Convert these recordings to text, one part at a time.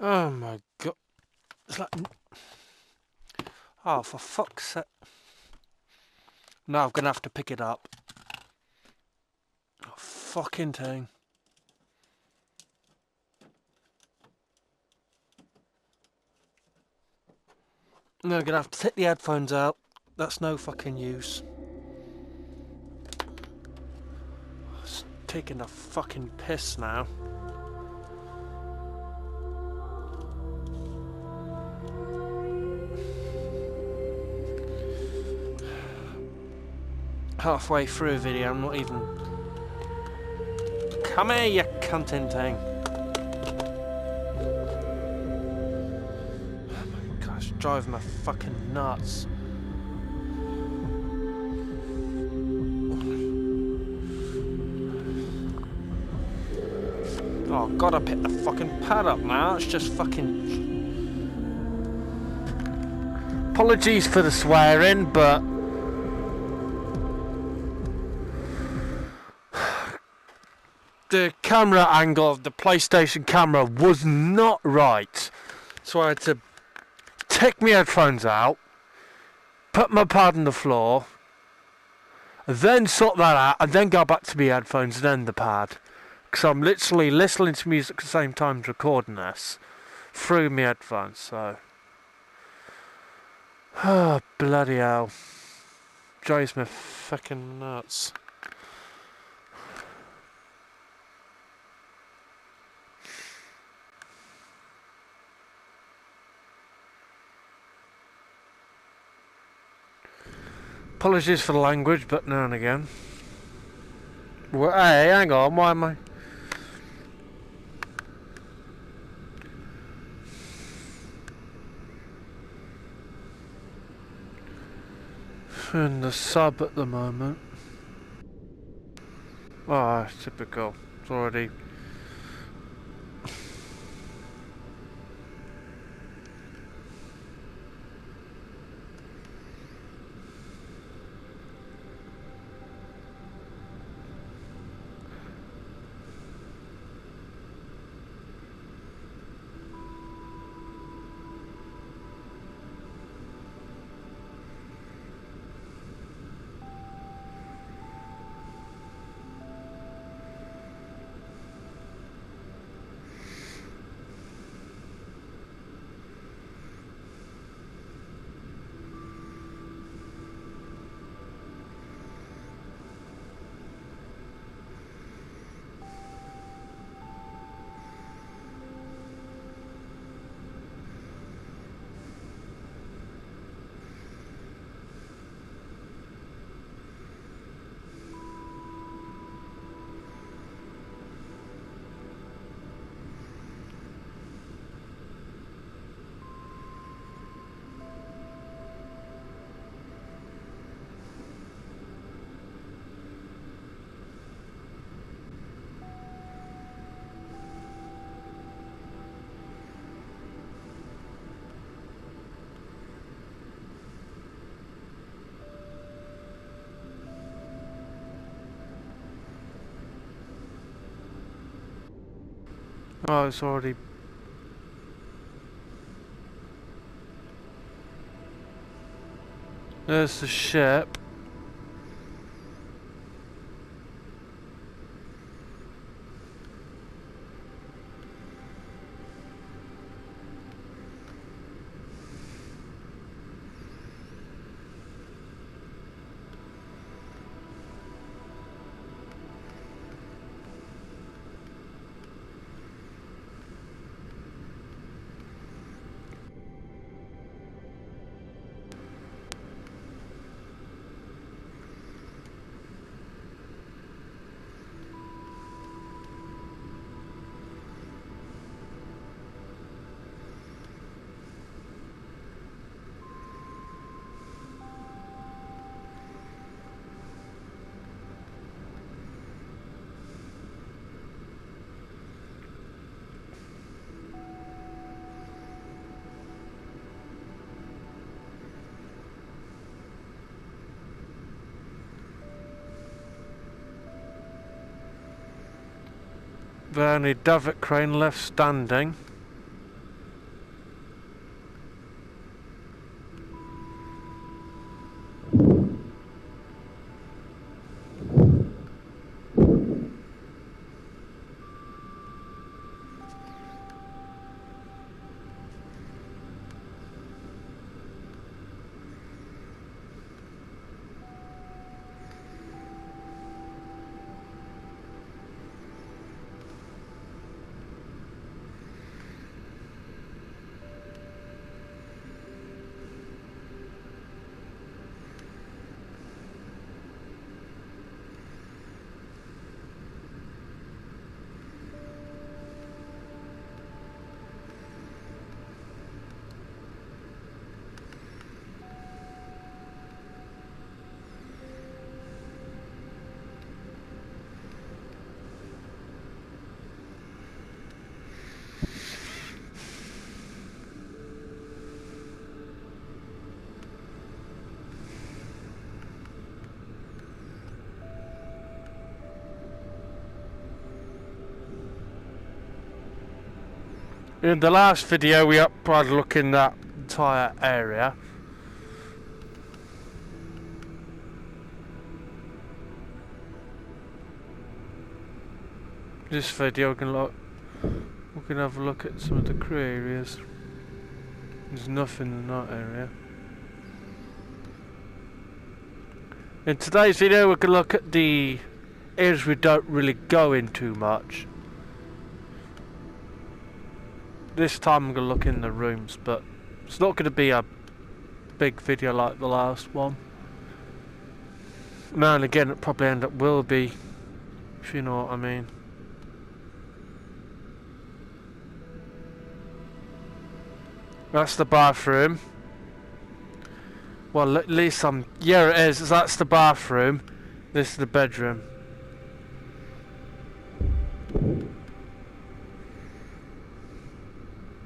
Oh my god. It's like... Oh, for fuck's sake. No, I'm gonna have to pick it up. Oh, fucking thing. No, I'm gonna have to take the headphones out. That's no fucking use. It's taking the fucking piss now. Halfway through a video, I'm not even... Come here, you cunting thing. Oh my gosh, driving me fucking nuts. Oh god, I picked the fucking pad up now. It's just fucking... Apologies for the swearing, but... The camera angle of the PlayStation camera was not right. So I had to take my headphones out, put my pad on the floor, then sort that out, and then go back to my headphones and then the pad. Because I'm literally listening to music at the same time as recording this through my headphones, so... Oh, bloody hell. Drives me fucking nuts. Apologies for the language, but now and again. Well, hey, hang on, why am I... in the sub at the moment. Ah, oh, typical. It's already... Oh, it's already... There's the ship. The only davit crane left standing. In the last video we tried looking that entire area. This video we can have a look at some of the crew areas. There's nothing in that area. In today's video we can look at the areas we don't really go into much. This time I'm going to look in the rooms, but it's not going to be a big video like the last one. Now and again it probably will be, if you know what I mean. That's the bathroom. Well, at least yeah, it is. That's the bathroom. This is the bedroom.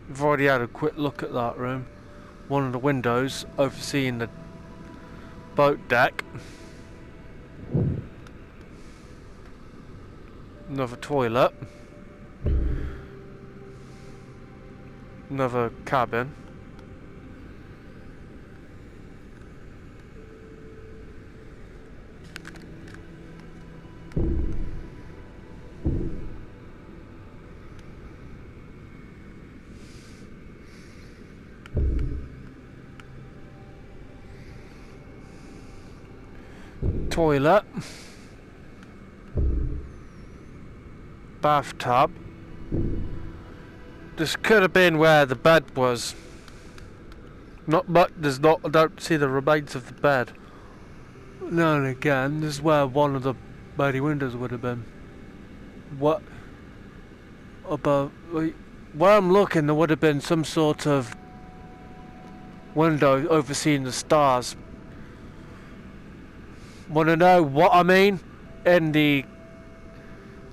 We've already had a quick look at that room. One of the windows overseeing the boat deck. Another toilet. Another cabin. Toilet. Bathtub. This could have been where the bed was. Not much. I don't see the remains of the bed. Now and again, this is where one of the mighty windows would have been. What above? Where I'm looking, there would have been some sort of window overseeing the stars. Want to know what I mean? In the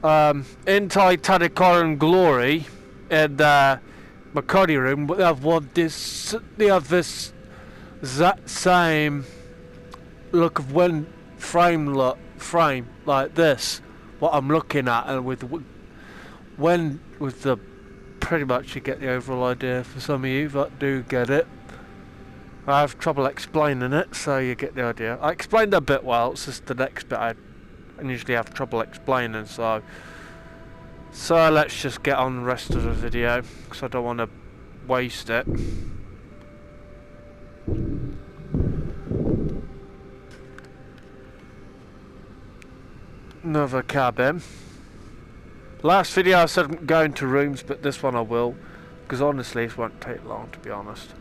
in Titanic VR and Glory, in the McCarthy room, they have this exact same look of frame like this. What I'm looking at, and with the pretty much you get the overall idea. For some of you that do get it, I have trouble explaining it, so you get the idea. I explained it a bit well. It's just the next bit I usually have trouble explaining. So let's just get on the rest of the video, because I don't want to waste it. Another cabin. Last video I said I'm going to rooms, but this one I will, because honestly it won't take long, to be honest.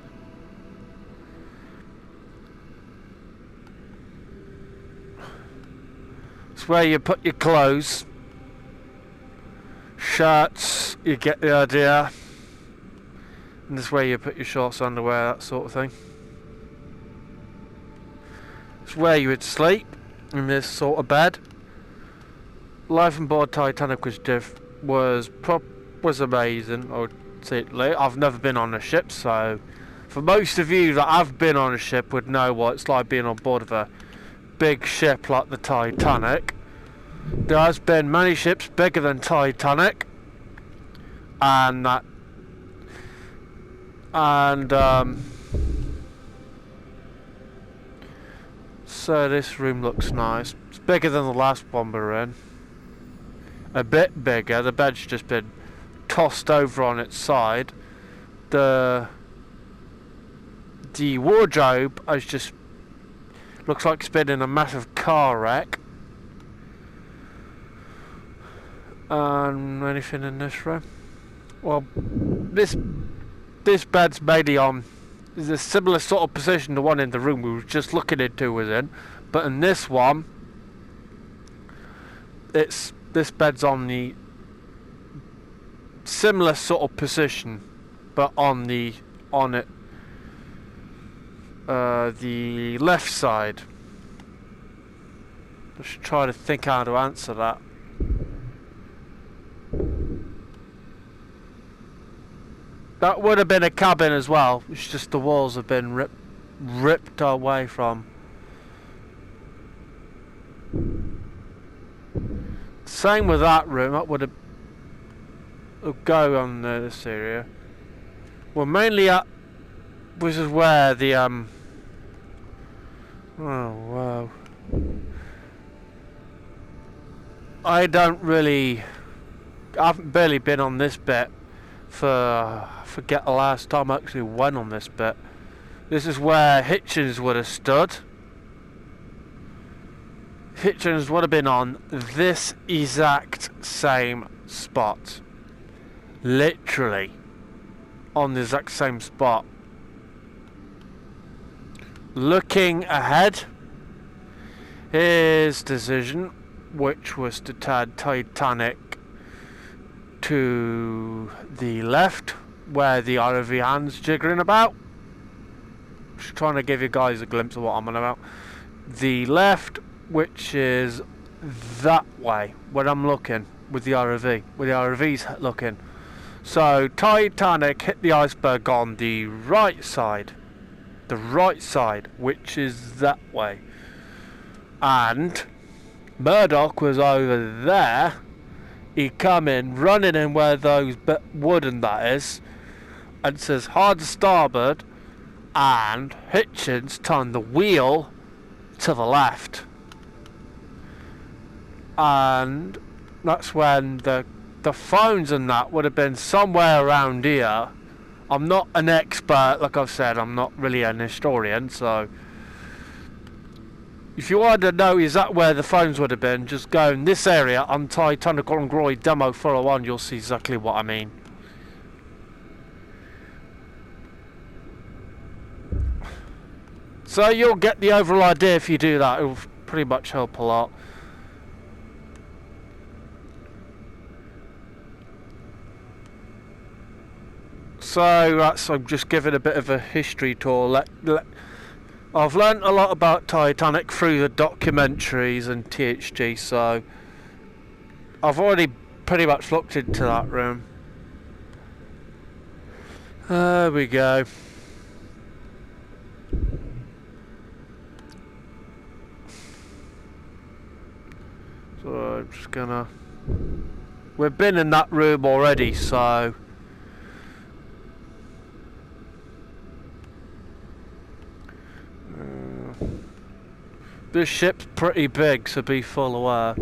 It's where you put your clothes, shirts, you get the idea. And this is where you put your shorts, underwear, that sort of thing. It's where you would sleep, in this sort of bed. Life on board Titanic was amazing. I would say I've never been on a ship, so for most of you that have been on a ship would know what it's like being on board of a big ship like the Titanic. There has been many ships bigger than Titanic, so this room looks nice. It's bigger than the last one we were in. A bit bigger. The bed's just been tossed over on its side. The wardrobe has just looks like it's been in a massive car wreck. Anything in this room? Well, this bed's mainly is a similar sort of position to one in the room we were just looking into was in, but in this one, this bed's on the similar sort of position, but on the left side. I should try to think how to answer that. That would have been a cabin as well. It's just the walls have been ripped away from. Same with that room. That would have go on this area. Well, mainly at, which is where the oh wow. I haven't barely been on this bit I forget the last time I actually went on this bit. This is where Hitchens would have stood. Hitchens would have been on this exact same spot. Literally on the exact same spot. Looking ahead, his decision, which was to turn Titanic to the left, where the ROV hand's jiggering about. Just trying to give you guys a glimpse of what I'm on about. The left, which is that way, where I'm looking with the ROV, where the ROV's looking. So Titanic hit the iceberg on the right side, which is that way, and Murdoch was over there. He come in, running in where those wooden that is, and says hard to starboard, and Hitchens turned the wheel to the left, and that's when the phones and that would have been somewhere around here. I'm not an expert, like I've said, I'm not really an historian, so if you wanted to know exactly where the phones would have been, just go in this area on Titanic on Glory Demo 401, you'll see exactly what I mean. So you'll get the overall idea if you do that. It'll pretty much help a lot. So that's, I'm just giving a bit of a history tour. I've learnt a lot about Titanic through the documentaries and THG, so I've already pretty much looked into that room. There we go. So I'm just gonna... We've been in that room already, so... This ship's pretty big, so be full aware.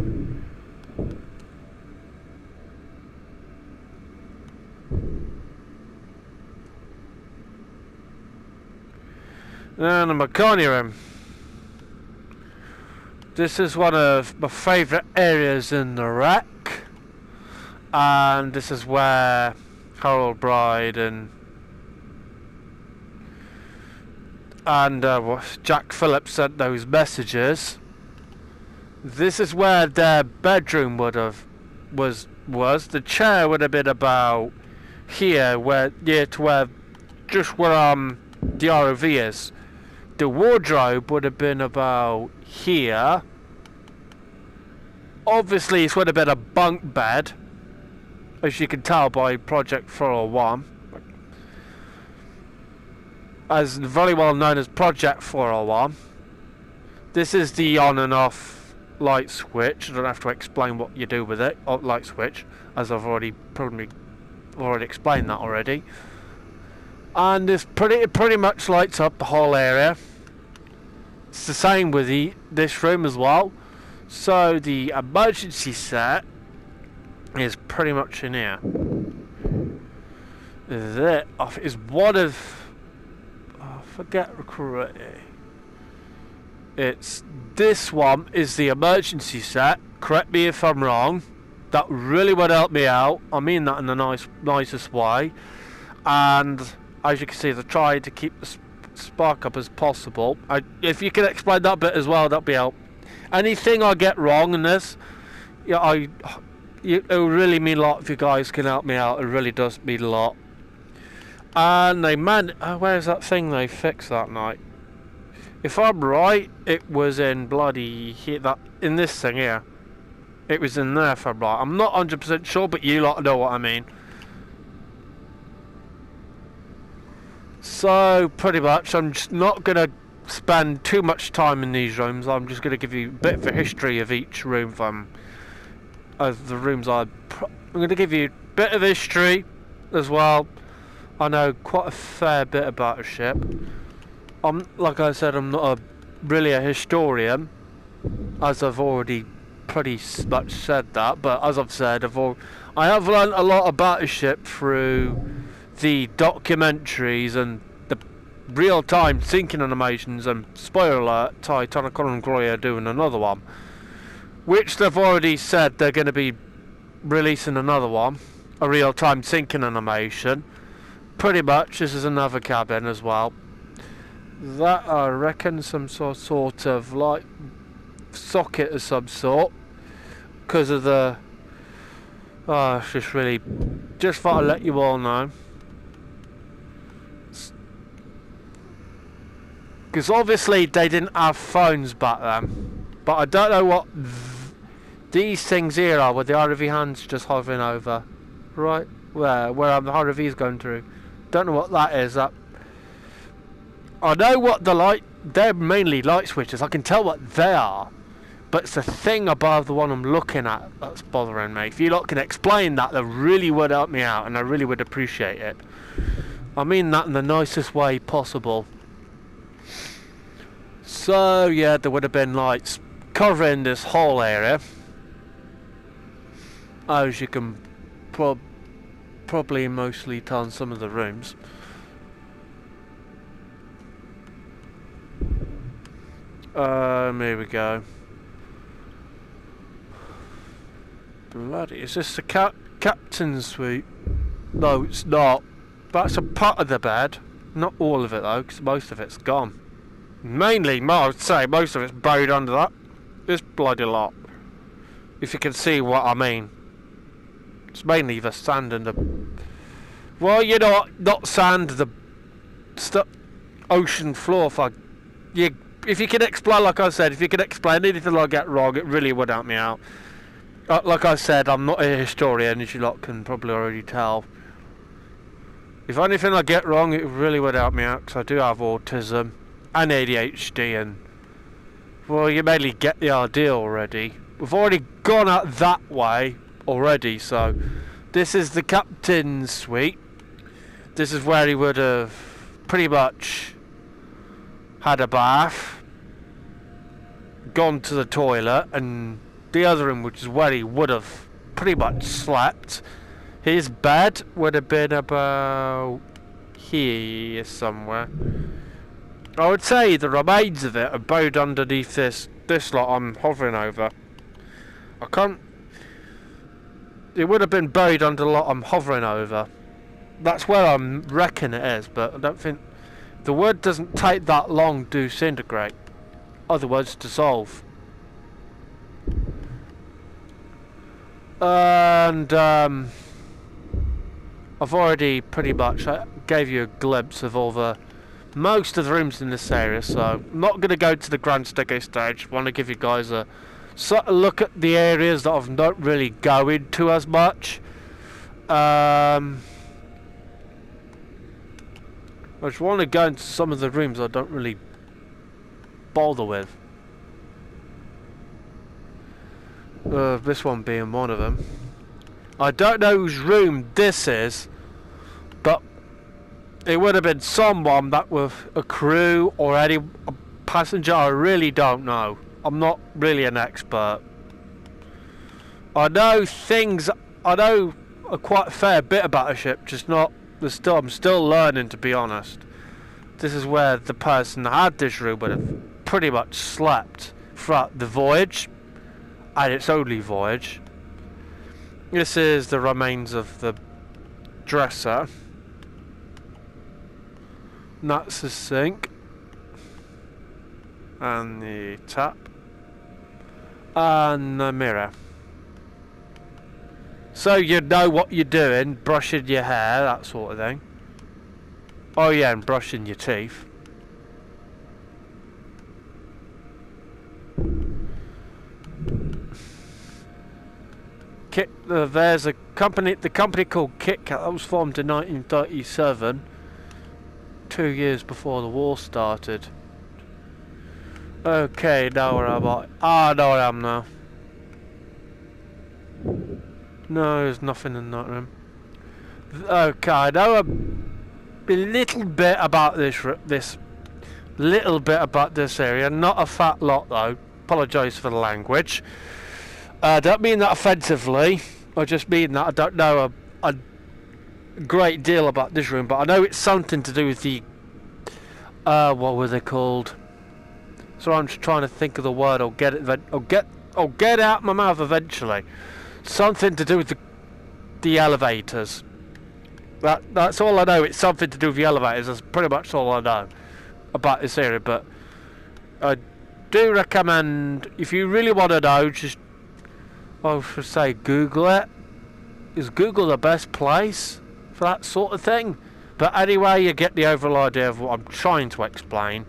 And the Marconi room. This is one of my favourite areas in the wreck. And this is where Harold Bride and Jack Phillips sent those messages. This is where their bedroom was. The chair would have been about here, near to where the ROV is. The wardrobe would have been about here. Obviously, this would have been a bunk bed, as you can tell by Project 401. As very well known as Project 401. This is the on and off light switch. I don't have to explain what you do with it. Light switch, as I've already explained that already. And this pretty much lights up the whole area. It's the same with this room as well. So the emergency set is pretty much in here. That is one of... forget correctly. It's this one is the emergency set. Correct me if I'm wrong. That really would help me out. I mean that in the nicest way. And as you can see, I tried to keep the spark up as possible. If you can explain that bit as well, that'd be help. Anything I get wrong in this, it will really mean a lot if you guys can help me out. It really does mean a lot. And they where's that thing they fixed that night? If I'm right, it was in bloody in this thing here. It was in there if I'm right. I'm not 100% sure, but you lot know what I mean. So pretty much, I'm just not gonna spend too much time in these rooms. I'm just gonna give you a bit of a history of each room of the rooms. I'm gonna give you a bit of history as well I know quite a fair bit about a ship. Like I said, I'm not really a historian, as I've already pretty much said that. But as I've said, I have learned a lot about a ship through the documentaries and the real-time sinking animations. And spoiler alert, Titanic VR are doing another one, which they've already said they're going to be releasing another one, a real-time sinking animation. Pretty much, this is another cabin as well. That, I reckon, some sort of like socket of some sort, because of the. Oh, it's just really. Just thought I'd let you all know. Because obviously they didn't have phones back then. But I don't know what these things here are, with the RV hands just hovering over. Right? Where the RV's going through. Don't know what that is. I know what the light... They're mainly light switches. I can tell what they are. But it's the thing above the one I'm looking at that's bothering me. If you lot can explain that, that really would help me out. And I really would appreciate it. I mean that in the nicest way possible. So, yeah, there would have been lights covering this whole area. As you can probably mostly tell in some of the rooms. Here we go. Bloody, is this the captain's suite? No, it's not. That's a part of the bed. Not all of it though, because most of it's gone. Mainly, I would say, most of it's buried under that. This bloody lot. If you can see what I mean. It's mainly the sand and the... Well, you know what? Not sand, the ocean floor. If you can explain, like I said, if you can explain anything I get wrong, it really would help me out. Like I said, I'm not a historian, as you lot can probably already tell. If anything I get wrong, it really would help me out, because I do have autism and ADHD, and... Well, you mainly get the idea already. We've already gone out that way already, so... This is the captain's suite. This is where he would have pretty much had a bath, gone to the toilet, and the other room, which is where he would have pretty much slept. His bed would have been about here somewhere. I would say the remains of it are buried underneath this lot I'm hovering over. I can't... It would have been buried under the lot I'm hovering over. That's where I reckon it is, but I don't think... The wood doesn't take that long to disintegrate. Other words, dissolve. And, I've already pretty much gave you a glimpse of all the... most of the rooms in this area, so I'm not going to go to the grand staircase stage. I want to give you guys a sort of look at the areas that I've not really go into as much. I just want to go into some of the rooms I don't really bother with. This one being one of them. I don't know whose room this is, but it would have been someone that was a crew or a passenger. I really don't know. I'm not really an expert. I know quite a fair bit about a ship, just not. I'm still learning, to be honest. This is where the person that had this room would have pretty much slept throughout the voyage, and its only voyage. This is the remains of the dresser. And that's the sink. And the tap. And the mirror. So you know what you're doing, brushing your hair, that sort of thing. Oh yeah, and brushing your teeth. There's the company called Kit Kat that was formed in 1937, 2 years before the war started. Okay, now where am I? Ah, I know where I am now. No, there's nothing in that room. Okay, I know a little bit about this little bit about this area. Not a fat lot though. Apologise for the language. I don't mean that offensively. I just mean that I don't know a great deal about this room, but I know it's something to do with the what were they called? So I'm just trying to think of the word. I'll get it out my mouth eventually. Something to do with the elevators. That's all I know. It's something to do with the elevators. That's pretty much all I know about this area. But I do recommend, if you really want to know, just, I should say, Google it. Is Google the best place for that sort of thing? But anyway, you get the overall idea of what I'm trying to explain.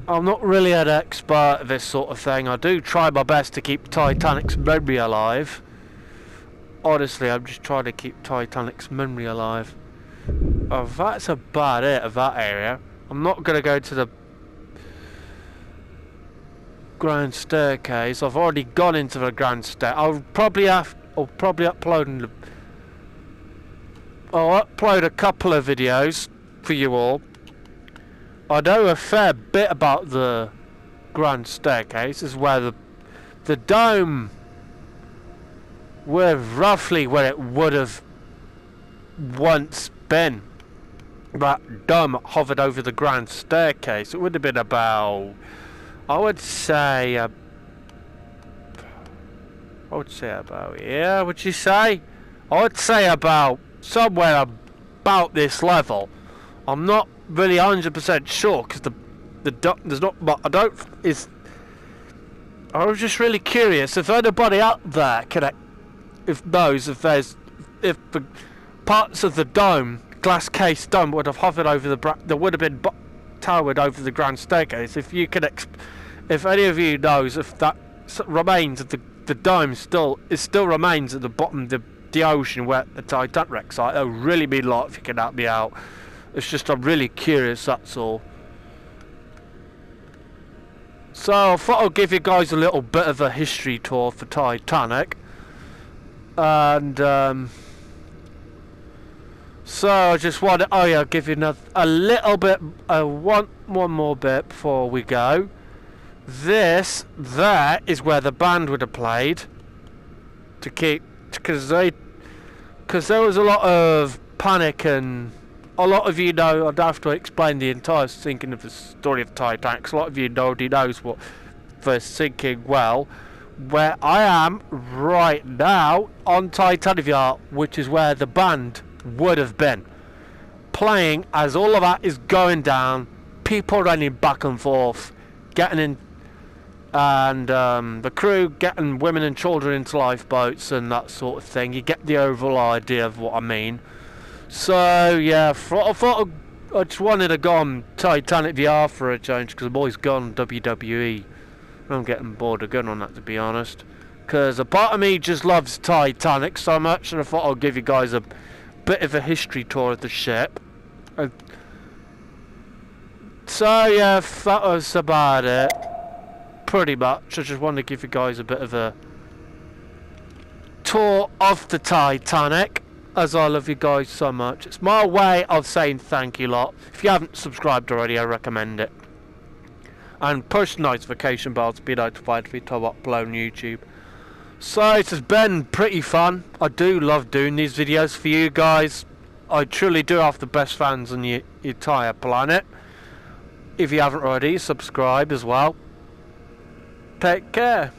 I'm not really an expert at this sort of thing. I do try my best to keep Titanic's memory alive. Honestly, I'm just trying to keep Titanic's memory alive. Oh, that's about it of that area. I'm not going to go to the grand staircase. I've already gone into the grand stair. I'll probably upload a couple of videos for you all. I know a fair bit about the grand staircase. This is where the dome were roughly where it would have once been. That dome hovered over the grand staircase. It would have been about, I would say about, yeah, would you say? I would say about somewhere about this level. I'm not really 100% sure because there's not, but I was just really curious if anybody out there knows if the parts of the dome, glass case dome, would have hovered over there would have been towered over the grand staircase. If you can, if any of you knows if that remains of the dome still remains at the bottom of the ocean where the Titanic wreck site, that would really mean a lot if you can help me out. It's just I'm really curious, that's all. So I thought I'd give you guys a little bit of a history tour for Titanic. And so I just wanted, I'll give you a little bit, one more bit before we go. There is where the band would have played because there was a lot of panic, and a lot of you know, I'd have to explain the entire sinking of the story of Titanic. A lot of you already knows what the sinking well. Where I am right now on Titanic VR, which is where the band would have been playing as all of that is going down, people running back and forth, getting in, and the crew getting women and children into lifeboats and that sort of thing. You get the overall idea of what I mean. So yeah, I thought I just wanted to go on Titanic VR for a change because I'm always gone WWE. I'm getting bored of going on that, to be honest, because a part of me just loves Titanic so much, and I thought I'd give you guys a bit of a history tour of the ship. So yeah, that was about it, pretty much. I just wanted to give you guys a bit of a tour of the Titanic, as I love you guys so much. It's my way of saying thank you lot. If you haven't subscribed already, I recommend it. And push the notification bell to be notified every time I upload on YouTube. So it has been pretty fun. I do love doing these videos for you guys. I truly do have the best fans on the entire planet. If you haven't already, subscribe as well. Take care.